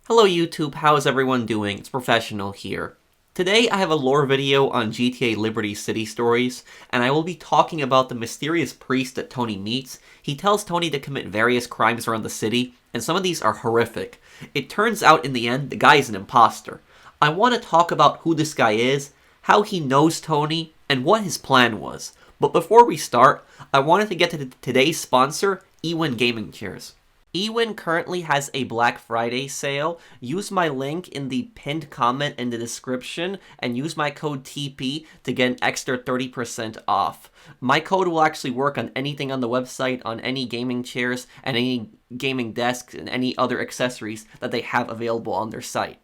Hello YouTube, how is everyone doing? It's Professional here. Today I have a lore video on GTA Liberty City stories, and I will be talking about the mysterious priest that Toni meets. He tells Toni to commit various crimes around the city, and some of these are horrific. It turns out in the end, the guy is an imposter. I want to talk about who this guy is, how he knows Toni, and what his plan was. But before we start, I wanted to get to today's sponsor, eWin Gaming Chairs. eWin currently has a Black Friday sale. Use my link in the pinned comment in the description and use my code TP to get an extra 30% off. My code will actually work on anything on the website, on any gaming chairs and any gaming desks and any other accessories that they have available on their site.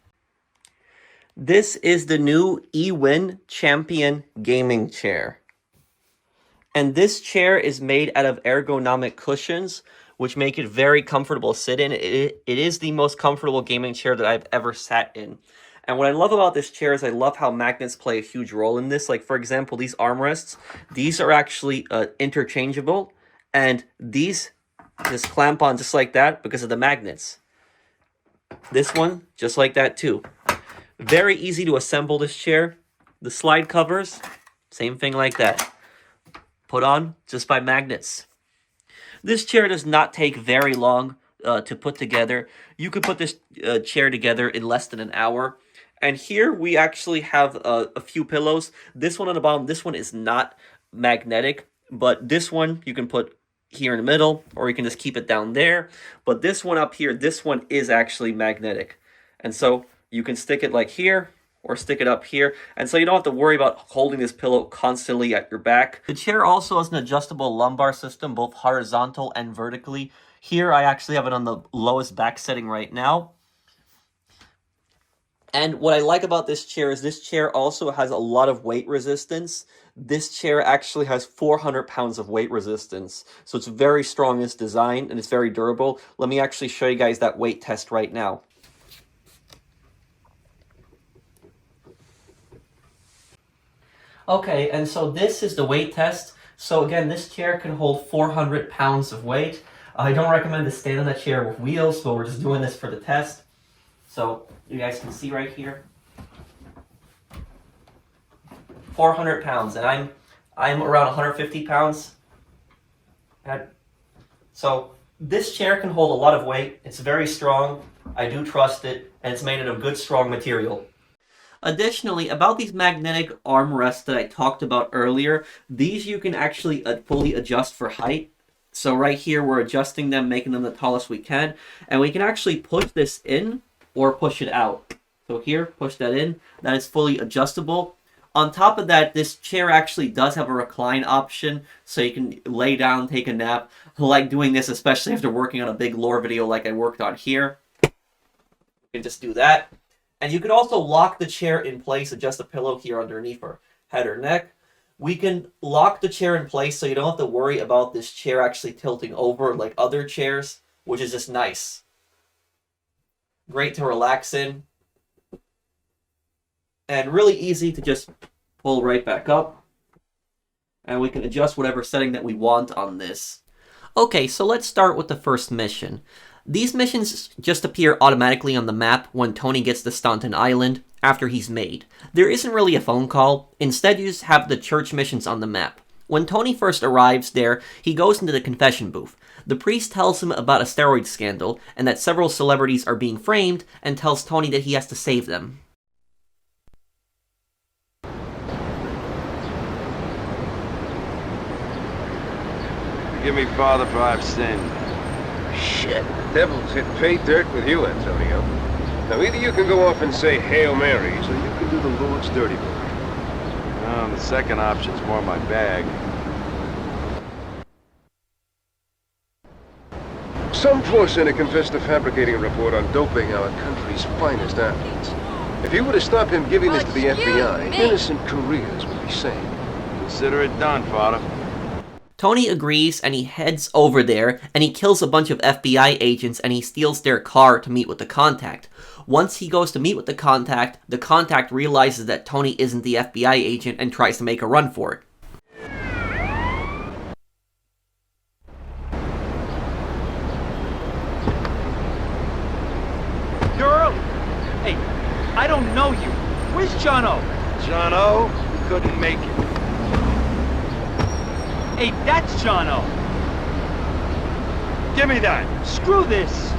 This is the new eWin Champion gaming chair. And this chair is made out of ergonomic cushions, which make it very comfortable to sit in. It is the most comfortable gaming chair that I've ever sat in. And what I love about this chair is I love how magnets play a huge role in this. Like, for example, these armrests, these are actually interchangeable. And these just clamp on just like that because of the magnets. This one, just like that too. Very easy to assemble this chair. The slide covers, same thing like that. Put on just by magnets. This chair does not take very long to put together. You could put this chair together in less than an hour. And here we actually have a few pillows. This one on the bottom, this one is not magnetic, but this one you can put here in the middle, or you can just keep it down there. But this one up here, this one is actually magnetic. And so you can stick it like here, or stick it up here, and so you don't have to worry about holding this pillow constantly at your back. The chair also has an adjustable lumbar system, both horizontal and vertically. Here I actually have it on the lowest back setting right now. And what I like about this chair is this chair also has a lot of weight resistance. This chair actually has 400 pounds of weight resistance, so it's very strong in its design and it's very durable. Let me actually show you guys that weight test right now. Okay, and so this is the weight test. So again, this chair can hold 400 pounds of weight. I don't recommend to stand on that chair with wheels, but we're just doing this for the test. So you guys can see right here. 400 pounds, and I'm around 150 pounds. So this chair can hold a lot of weight. It's very strong. I do trust it, and it's made out of good, strong material. Additionally, about these magnetic armrests that I talked about earlier, these you can actually fully adjust for height. So right here, we're adjusting them, making them the tallest we can. And we can actually push this in or push it out. So here, push that in. That is fully adjustable. On top of that, this chair actually does have a recline option, so you can lay down, take a nap. I like doing this, especially after working on a big lore video like I worked on here. You can just do that. And you can also lock the chair in place, adjust the pillow here underneath her head or neck. We can lock the chair in place so you don't have to worry about this chair actually tilting over like other chairs, which is just nice. Great to relax in. And really easy to just pull right back up. And we can adjust whatever setting that we want on this. Okay, so let's start with the first mission. These missions just appear automatically on the map when Toni gets to Staunton Island after he's made. There isn't really a phone call. Instead, you just have the church missions on the map. When Toni first arrives there, he goes into the confession booth. The priest tells him about a steroid scandal and that several celebrities are being framed and tells Toni that he has to save them. Forgive me, Father, for I've sinned. Shit, the devil's hit pay dirt with you, Antonio. Now either you can go off and say Hail Marys, or you can do the Lord's dirty work. The second option's more my bag. Some poor sinner confessed to fabricating a report on doping our country's finest athletes. If you were to stop him giving this to the FBI, innocent careers would be saved. Consider it done, Father. Toni agrees and he heads over there and he kills a bunch of FBI agents and he steals their car to meet with the contact. Once he goes to meet with the contact realizes that Toni isn't the FBI agent and tries to make a run for it. Girl! Hey, I don't know you. Where's John O? John O? Couldn't make it. Hey, that's John O. Give me that. Screw this.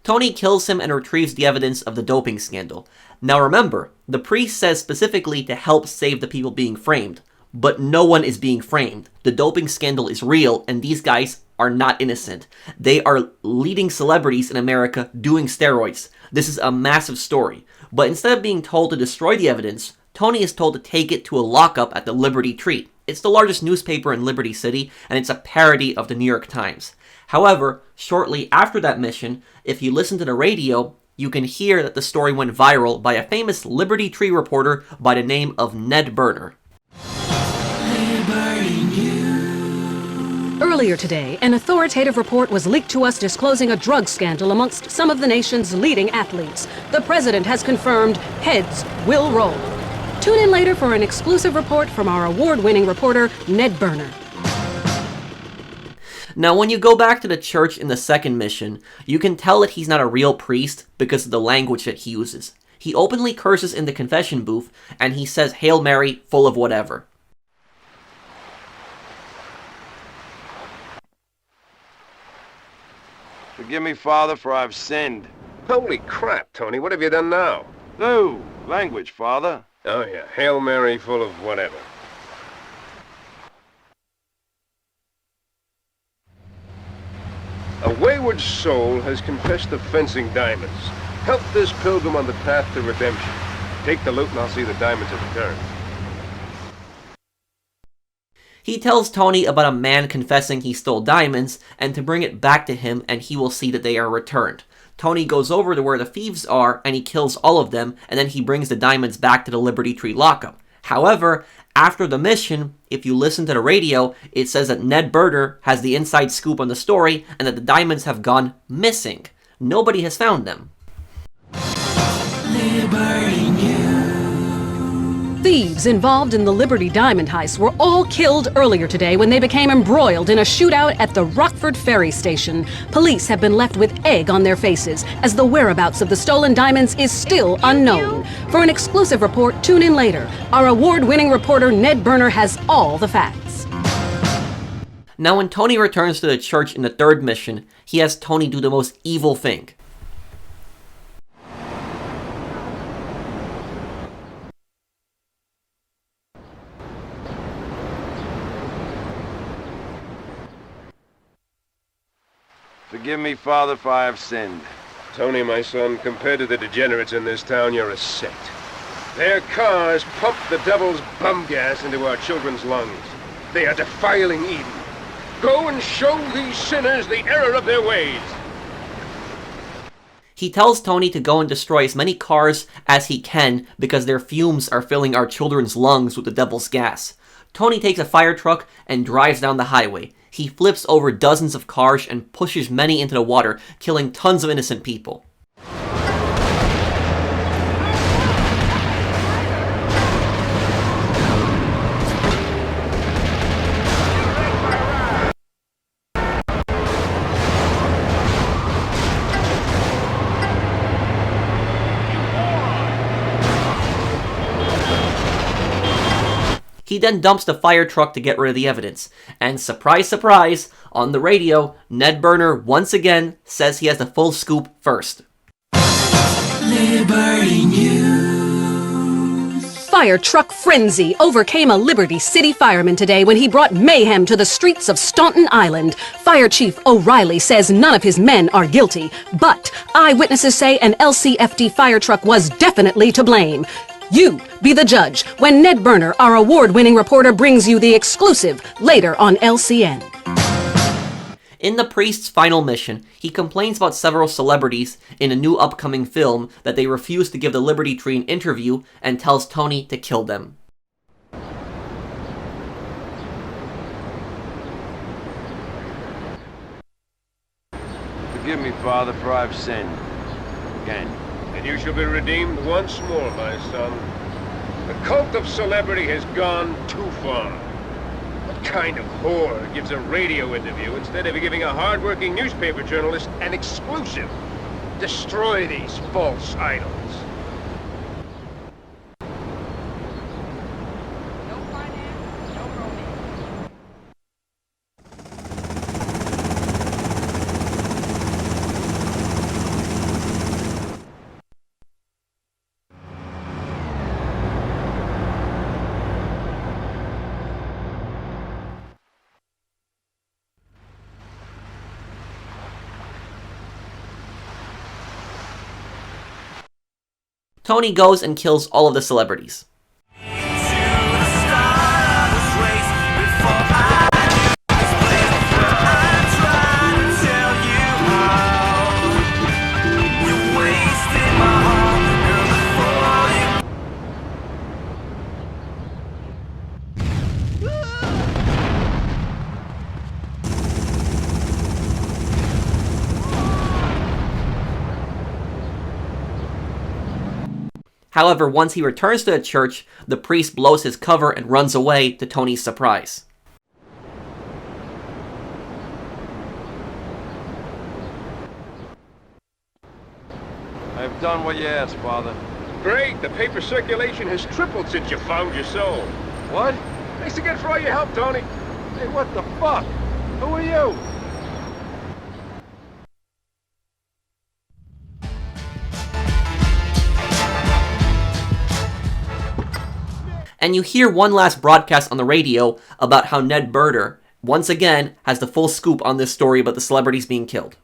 Toni kills him and retrieves the evidence of the doping scandal. Now remember, the priest says specifically to help save the people being framed, but no one is being framed. The doping scandal is real, and these guys are not innocent. They are leading celebrities in America doing steroids. This is a massive story. But instead of being told to destroy the evidence, Toni is told to take it to a lockup at the Liberty Tree. It's the largest newspaper in Liberty City, and it's a parody of the New York Times. However, shortly after that mission, if you listen to the radio, you can hear that the story went viral by a famous Liberty Tree reporter by the name of Ned Burner. Earlier today, an authoritative report was leaked to us disclosing a drug scandal amongst some of the nation's leading athletes. The president has confirmed heads will roll. Tune in later for an exclusive report from our award-winning reporter, Ned Burner. Now, when you go back to the church in the second mission, you can tell that he's not a real priest because of the language that he uses. He openly curses in the confession booth, and he says Hail Mary full of whatever. Forgive me, Father, for I've sinned. Holy crap, Tony, what have you done now? No, language, Father. Oh yeah, Hail Mary full of whatever. A wayward soul has confessed to fencing diamonds. Help this pilgrim on the path to redemption. Take the loot and I'll see the diamonds in return. He tells Toni about a man confessing he stole diamonds and to bring it back to him and he will see that they are returned. Toni goes over to where the thieves are and he kills all of them, and then he brings the diamonds back to the Liberty Tree lockup. However, after the mission, if you listen to the radio, it says that Ned Burner has the inside scoop on the story and that the diamonds have gone missing. Nobody has found them. Thieves involved in the Liberty Diamond heist were all killed earlier today when they became embroiled in a shootout at the Rockford Ferry Station. Police have been left with egg on their faces as the whereabouts of the stolen diamonds is still unknown. For an exclusive report, tune in later. Our award-winning reporter Ned Burner has all the facts. Now when Toni returns to the church in the third mission, he has Toni do the most evil thing. Forgive me, Father, for I have sinned. Tony, my son, compared to the degenerates in this town, you're a sect. Their cars pump the devil's bum gas into our children's lungs. They are defiling Eden. Go and show these sinners the error of their ways. He tells Toni to go and destroy as many cars as he can because their fumes are filling our children's lungs with the devil's gas. Toni takes a fire truck and drives down the highway. He flips over dozens of cars and pushes many into the water, killing tons of innocent people. He then dumps the fire truck to get rid of the evidence. And surprise, surprise, on the radio, Ned Burner once again says he has the full scoop first. Liberty News. Fire truck frenzy overcame a Liberty City fireman today when he brought mayhem to the streets of Staunton Island. Fire Chief O'Reilly says none of his men are guilty, but eyewitnesses say an LCFD fire truck was definitely to blame. You be the judge when Ned Burner, our award-winning reporter, brings you the exclusive later on LCN. In the priest's final mission, he complains about several celebrities in a new upcoming film that they refuse to give the Liberty Tree an interview and tells Toni to kill them. Forgive me, Father, for I've sinned. again. And you shall be redeemed once more, my son. The cult of celebrity has gone too far. What kind of whore gives a radio interview instead of giving a hard-working newspaper journalist an exclusive? Destroy these false idols. No finance, no romance. Toni goes and kills all of the celebrities. However, once he returns to the church, the priest blows his cover and runs away to Toni's surprise. I've done what you asked, Father. Great, the paper circulation has tripled since you found your soul. What? Thanks again for all your help, Toni. Hey, what the fuck? Who are you? And you hear one last broadcast on the radio about how Ned Burner, once again, has the full scoop on this story about the celebrities being killed.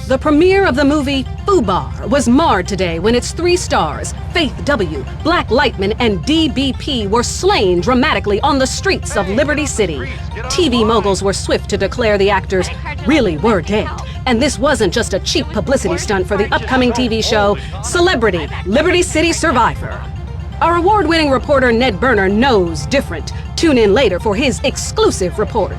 The premiere of the movie FUBAR was marred today when its 3 stars, Faith W., Black Lightman, and DBP, were slain dramatically on the streets of Liberty City. TV moguls were swift to declare the actors really were dead. And this wasn't just a cheap publicity stunt for the upcoming TV show, Celebrity Liberty City Survivor. Our award-winning reporter Ned Burner knows different. Tune in later for his exclusive report.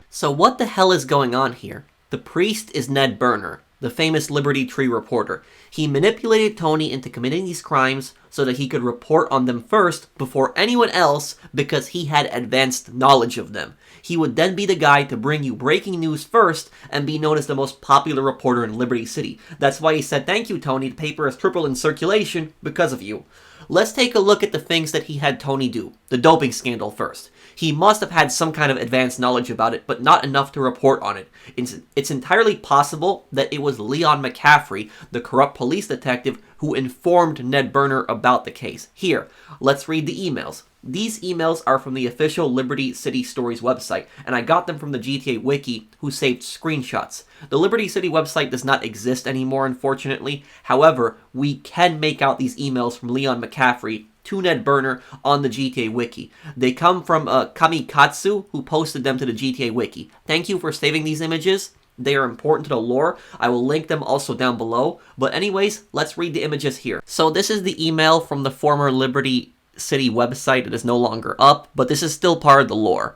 So what the hell is going on here? The priest is Ned Burner, the famous Liberty Tree reporter. He manipulated Toni into committing these crimes so that he could report on them first before anyone else because he had advanced knowledge of them. He would then be the guy to bring you breaking news first and be known as the most popular reporter in Liberty City. That's why he said, "Thank you, Toni, the paper has tripled in circulation because of you." Let's take a look at the things that he had Toni do. The doping scandal first. He must have had some kind of advanced knowledge about it, but not enough to report on it. It's entirely possible that it was Leon McCaffrey, the corrupt police detective, who informed Ned Burner about the case. Here, let's read the emails. These emails are from the official Liberty City Stories website, and I got them from the GTA Wiki, who saved screenshots. The Liberty City website does not exist anymore, unfortunately. However, we can make out these emails from Leon McCaffrey to Ned Burner on the GTA Wiki. They come from Kamikatsu, who posted them to the GTA Wiki. Thank you for saving these images. They are important to the lore. I will link them also down below. But anyways, let's read the images here. So this is the email from the former Liberty City website. It is no longer up, but this is still part of the lore.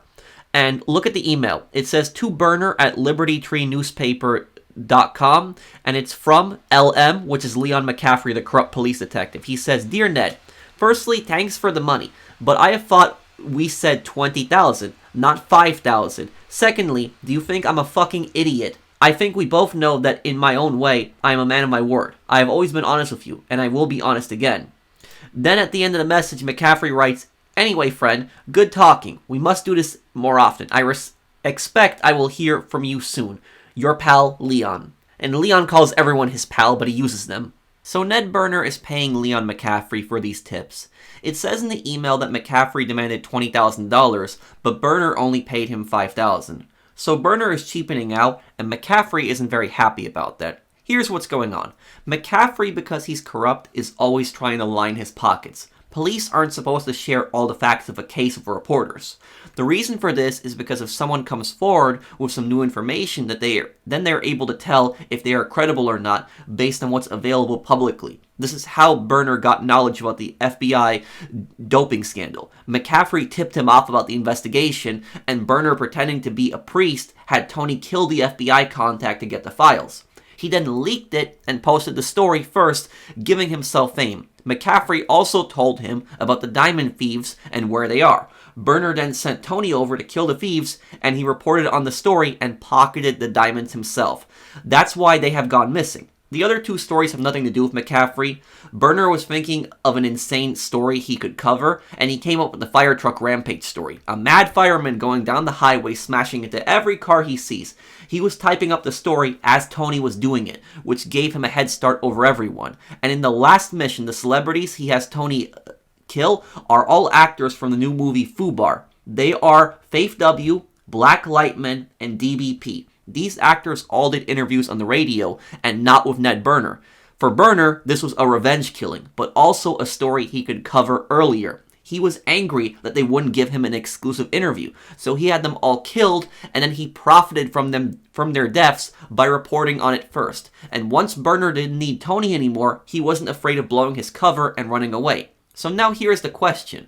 And look at the email. It says to Burner at libertytreenewspaper.com, and it's from LM, which is Leon McCaffrey, the corrupt police detective. He says, "Dear Ned, firstly, thanks for the money, but I have thought we said 20,000, not 5,000. Secondly, do you think I'm a fucking idiot? I think we both know that in my own way, I am a man of my word. I have always been honest with you, and I will be honest again." Then at the end of the message, McCaffrey writes, "Anyway, friend, good talking. We must do this more often. I expect I will hear from you soon. Your pal, Leon." And Leon calls everyone his pal, but he uses them. So Ned Burner is paying Leon McCaffrey for these tips. It says in the email that McCaffrey demanded $20,000, but Burner only paid him $5,000. So Burner is cheapening out, and McCaffrey isn't very happy about that. Here's what's going on. McCaffrey, because he's corrupt, is always trying to line his pockets. Police aren't supposed to share all the facts of a case with reporters. The reason for this is because if someone comes forward with some new information that they're able to tell if they are credible or not based on what's available publicly. This is how Berner got knowledge about the FBI doping scandal. McCaffrey tipped him off about the investigation, and Berner, pretending to be a priest, had Toni kill the FBI contact to get the files. He then leaked it and posted the story first, giving himself fame. McCaffrey also told him about the diamond thieves and where they are. Berner then sent Toni over to kill the thieves, and he reported on the story and pocketed the diamonds himself. That's why they have gone missing. The other two stories have nothing to do with McCaffrey. Berner was thinking of an insane story he could cover, and he came up with the fire truck rampage story. A mad fireman going down the highway smashing into every car he sees. He was typing up the story as Toni was doing it, which gave him a head start over everyone. And in the last mission, the celebrities he has Toni kill are all actors from the new movie FUBAR. They are Faith W., Black Lightman, and DBP. These actors all did interviews on the radio, and not with Ned Berner. For Berner, this was a revenge killing, but also a story he could cover earlier. He was angry that they wouldn't give him an exclusive interview, so he had them all killed, and then he profited from their deaths by reporting on it first. And once Berner didn't need Toni anymore, he wasn't afraid of blowing his cover and running away. So now here's the question.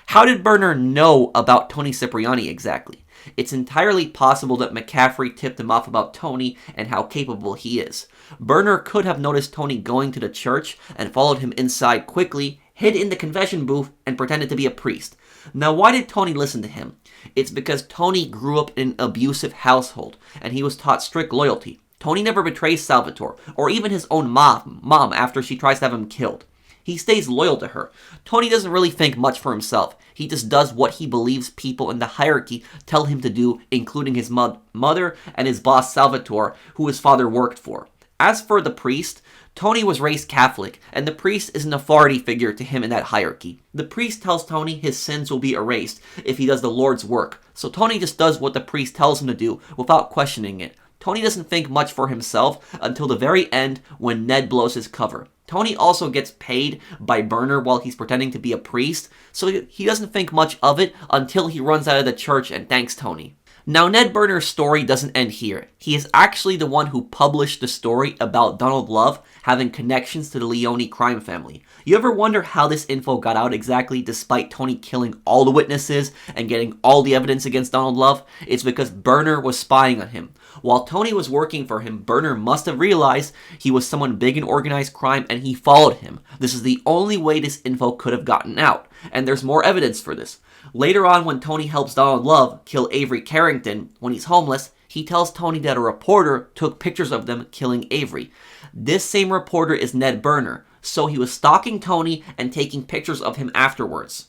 How did Berner know about Toni Cipriani exactly? It's entirely possible that McCaffrey tipped him off about Toni and how capable he is. Berner could have noticed Toni going to the church and followed him inside quickly, hid in the confession booth, and pretended to be a priest. Now, why did Toni listen to him? It's because Toni grew up in an abusive household, and he was taught strict loyalty. Toni never betrays Salvatore, or even his own mom after she tries to have him killed. He stays loyal to her. Toni doesn't really think much for himself. He just does what he believes people in the hierarchy tell him to do, including his mother and his boss Salvatore, who his father worked for. As for the priest, Toni was raised Catholic, and the priest is an authority figure to him in that hierarchy. The priest tells Toni his sins will be erased if he does the Lord's work, so Toni just does what the priest tells him to do without questioning it. Toni doesn't think much for himself until the very end when Ned blows his cover. Toni also gets paid by Berner while he's pretending to be a priest, so he doesn't think much of it until he runs out of the church and thanks Toni. Now, Ned Berner's story doesn't end here. He is actually the one who published the story about Donald Love having connections to the Leone crime family. You ever wonder how this info got out exactly despite Toni killing all the witnesses and getting all the evidence against Donald Love? It's because Berner was spying on him. While Toni was working for him, Berner must have realized he was someone big in organized crime and he followed him. This is the only way this info could have gotten out, and there's more evidence for this. Later on, when Toni helps Donald Love kill Avery Carrington when he's homeless, he tells Toni that a reporter took pictures of them killing Avery. This same reporter is Ned Berner, so he was stalking Toni and taking pictures of him afterwards.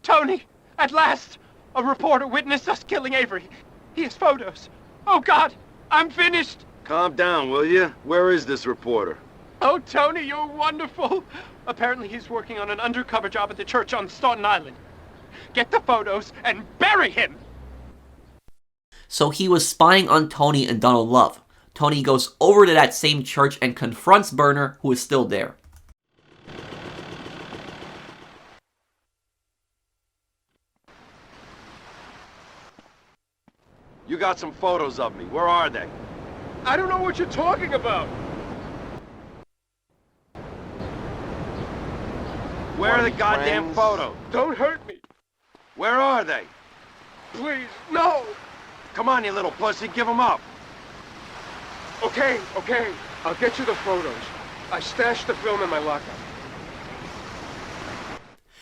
Toni, at last! A reporter witnessed us killing Avery. He has photos. Oh, God, I'm finished. Calm down, will you? Where is this reporter? Oh, Toni, you're wonderful. Apparently he's working on an undercover job at the church on Staunton Island. Get the photos and bury him! So he was spying on Toni and Donald Love. Toni goes over to that same church and confronts Berner, who is still there. You got some photos of me. Where are they? I don't know what you're talking about. Where are the goddamn friends? photos? Don't hurt me. Where are they? Please, no. Come on, you little pussy, give them up. Okay. I'll get you the photos. I stashed the film in my locker.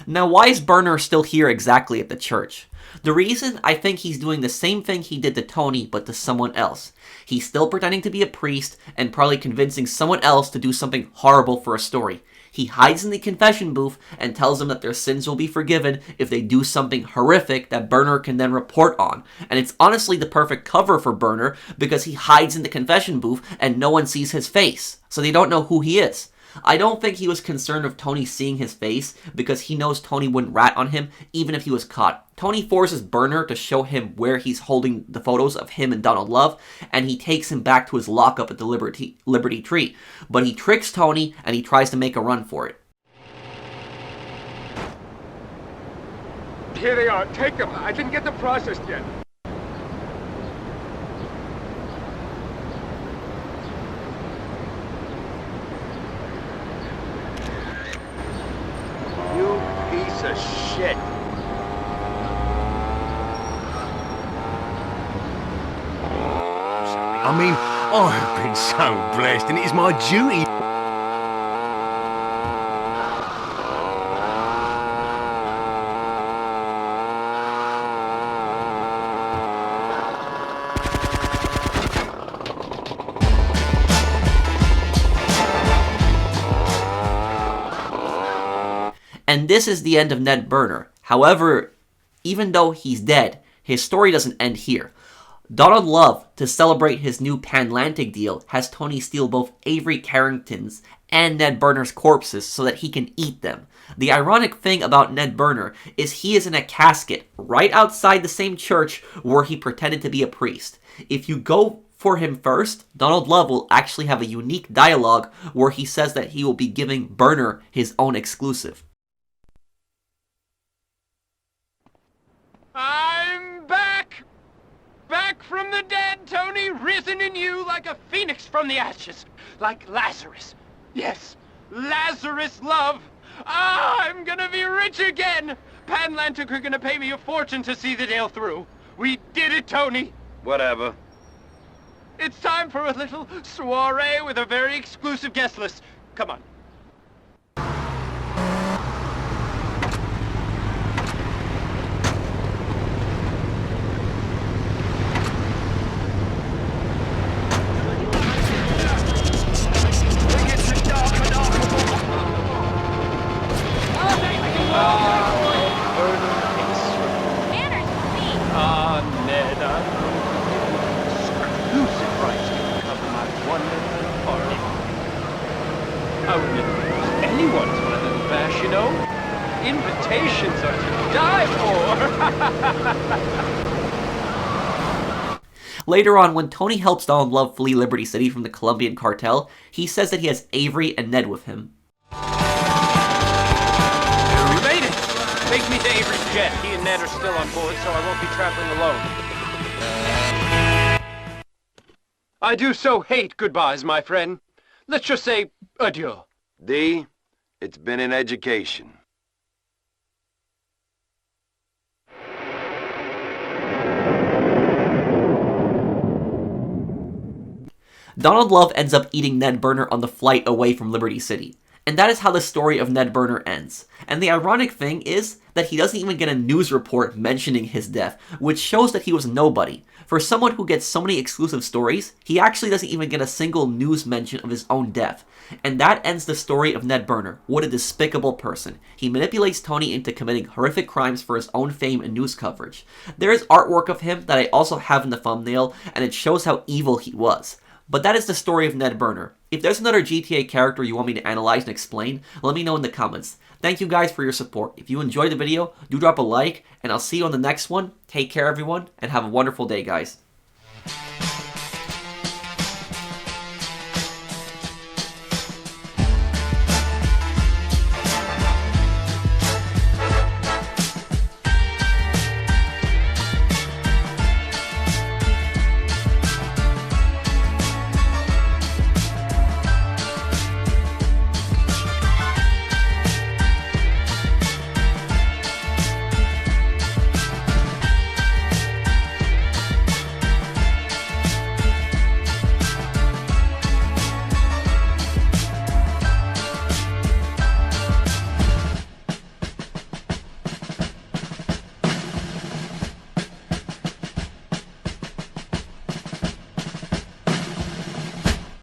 Now, why is Berner still here exactly at the church? The reason, I think he's doing the same thing he did to Toni, but to someone else. He's still pretending to be a priest and probably convincing someone else to do something horrible for a story. He hides in the confession booth and tells them that their sins will be forgiven if they do something horrific that Berner can then report on. And it's honestly the perfect cover for Berner because he hides in the confession booth and no one sees his face, so they don't know who he is. I don't think he was concerned with Toni seeing his face because he knows Toni wouldn't rat on him even if he was caught. Toni forces Berner to show him where he's holding the photos of him and Donald Love, and he takes him back to his lockup at the Liberty Tree. But he tricks Toni and he tries to make a run for it. Here they are. Take them. I didn't get them processed yet. You piece of shit. I mean, I've been so blessed, and it is my duty. And this is the end of Ned Burner. However, even though he's dead, his story doesn't end here. Donald Love, to celebrate his new Panlantic deal, has Tony steal both Avery Carrington's and Ned Burner's corpses so that he can eat them. The ironic thing about Ned Burner is he is in a casket right outside the same church where he pretended to be a priest. If you go for him first, Donald Love will actually have a unique dialogue where he says that he will be giving Burner his own exclusive. I'm back! Back from the dead, Tony, risen in you like a phoenix from the ashes. Like Lazarus. Yes, Lazarus Love. I'm gonna be rich again! Panlantic are gonna pay me a fortune to see the deal through. We did it, Tony! Whatever. It's time for a little soiree with a very exclusive guest list. Come on. Ned, exclusive rights to cover my wonderful party. I would never refuse anyone to my little bash, you know. Invitations are to die for. Later on, when Tony helps Donald Love flee Liberty City from the Colombian cartel, he says that he has Avery and Ned with him. We made it! Take me to Avery's jet. He and Ned are still on board, so I won't be traveling alone. I do so hate goodbyes, my friend. Let's just say adieu. D, it's been an education. Donald Love ends up eating Ned Burner on the flight away from Liberty City. And that is how the story of Ned Burner ends. And the ironic thing is that he doesn't even get a news report mentioning his death, which shows that he was nobody. For someone who gets so many exclusive stories, he actually doesn't even get a single news mention of his own death. And that ends the story of Ned Burner. What a despicable person. He manipulates Tony into committing horrific crimes for his own fame and news coverage. There is artwork of him that I also have in the thumbnail, and it shows how evil he was. But that is the story of Ned Burner. If there's another GTA character you want me to analyze and explain, let me know in the comments. Thank you guys for your support. If you enjoyed the video, do drop a like, and I'll see you on the next one. Take care everyone, and have a wonderful day guys.